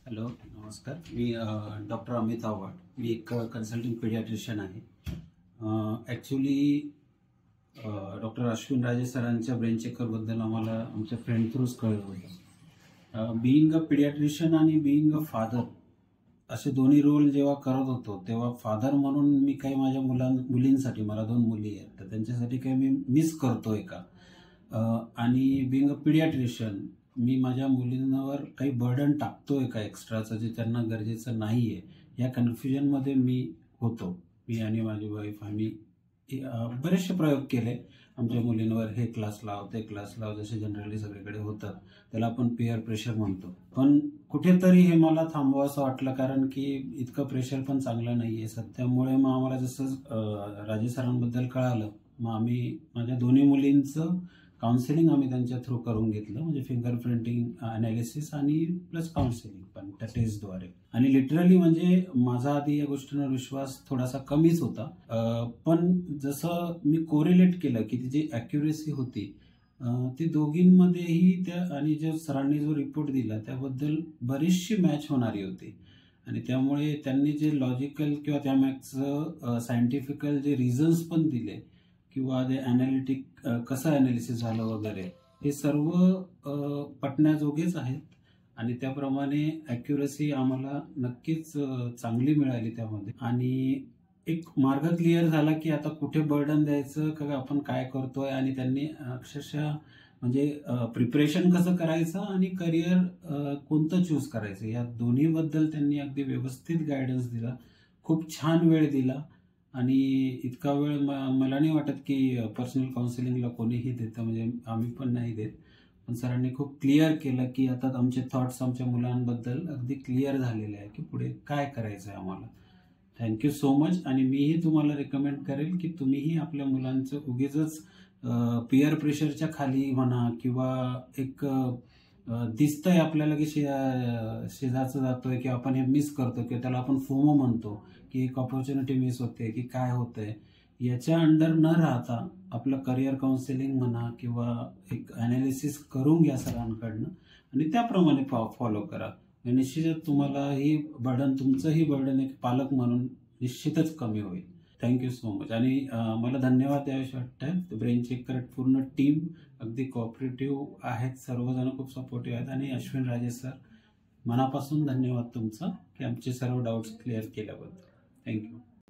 Hello, नमस्कार. मी doctor Amit Awhad. मी एक consulting paediatrician आहे. ॲक्च्युली डॉक्टर अश्विन राजे सरांच्या ब्रेन चेकरबद्दल आम्हाला आमच्या फ्रेंड थ्रूच कळलं होतं. बीइंग अ पीडियाट्रिशियन आणि बीइंग अ फादर असे दोन्ही रोल जेव्हा करत होतो, तेव्हा फादर म्हणून मी काही माझ्या मुलींसाठी, मला 2 मुली आहेत, तर त्यांच्यासाठी काही मी मिस करतोय का, आणि बीइंग अ पीडियाट्रिशियन मी माझ्या मुलींवर काही बर्डन टाकतोय का एक्स्ट्राचं, जे त्यांना गरजेचं नाही आहे, या कन्फ्युजनमध्ये मी होतो. मी आणि माझी वाईफ आम्ही बरेचसे प्रयोग केले आमच्या मुलींवर. हे क्लास लाव, ते क्लास लाव, जसे जनरली सगळीकडे होतात. त्याला आपण पिअर प्रेशर म्हणतो. पण कुठेतरी हे मला थांबवावंसं वाटलं, कारण की इतकं प्रेशर पण चांगलं नाही आहे सध्यामुळे. मग आम्हाला जसं राजे सरांबद्दल कळालं, मग आम्ही माझ्या दोन्ही मुलींचं काउन्सिलिंग आम्ही त्यांच्या थ्रू करून घेतलं. म्हणजे फिंगर प्रिंटिंग अनालिसिस आणि प्लस काउन्सिलिंग पण त्या टेस्टद्वारे. आणि लिटरली म्हणजे माझा आधी या गोष्टींवर विश्वास थोडासा कमीच होता. पण जसं मी कोरिलेट केलं की तिची ॲक्युरेसी होती, ती दोघींमध्येही त्या, आणि जे सरांनी जो रिपोर्ट दिला त्याबद्दल बरीचशी मॅच होणारी होती. आणि त्यामुळे त्यांनी जे लॉजिकल किंवा त्यामागचं सायंटिफिकल जे रिझन्स पण दिले, किंवा जे ॲनालिटिक कसं ॲनालिसिस झालं वगैरे, हे सर्व पटण्याजोगेच आहेत. आणि त्याप्रमाणे ॲक्युरसी आम्हाला नक्कीच चांगली मिळाली त्यामध्ये. आणि एक मार्ग क्लिअर झाला की आता कुठे बर्डन द्यायचं का, आपण काय करतोय. आणि त्यांनी अक्षरशः म्हणजे प्रिपरेशन कसं करायचं आणि करिअर कोणतं चूज करायचं, या दोन्हीबद्दल त्यांनी अगदी व्यवस्थित गायडन्स दिला. खूप छान वेळ दिला. आणि इतका वेळ मला नाही वाटत की पर्सनल काउन्सिलिंगला कोणीही देतं, म्हणजे आम्ही पण नाही देत. पण सरांनी खूप क्लिअर केलं की आता आमचे थॉट्स आमच्या मुलांबद्दल अगदी क्लिअर झालेले आहे की पुढे काय करायचं आहे आम्हाला. Thank you so much. आणि मीही तुम्हाला रेकमेंड करेल की तुम्हीही आपल्या मुलांचं उगीचच पिअर प्रेशरच्या खाली म्हणा, किंवा एक दिसतंय आपल्याला की शेजारचं जातोय, की आपण हे मिस करतो, किंवा त्याला आपण फोमो म्हणतो की एक ऑपॉर्च्युनिटी मिस होते की काय होतंय, याच्या अंडर न राहता आपलं करिअर काउन्सिलिंग म्हणा किंवा एक ॲनालिसिस करून घ्या सरांकडनं, आणि त्याप्रमाणे फॉलो करा. निश्चितच तुम्हाला ही बर्डन, तुमचंही बर्डन एक पालक म्हणून निश्चितच कमी होईल. Thank you so much. आणि मला धन्यवाद द्यावेसे वाटतात. ब्रेन चेकर पूर्ण टीम अगदी कोऑपरेटिव्ह आहेत, सर्वजण खूप सपोर्टिव्ह आहेत. आणि अश्विन राजे सर, मनापासून धन्यवाद तुमचा की आमचे सर्व डाऊट्स क्लिअर केल्याबद्दल. थँक्यू.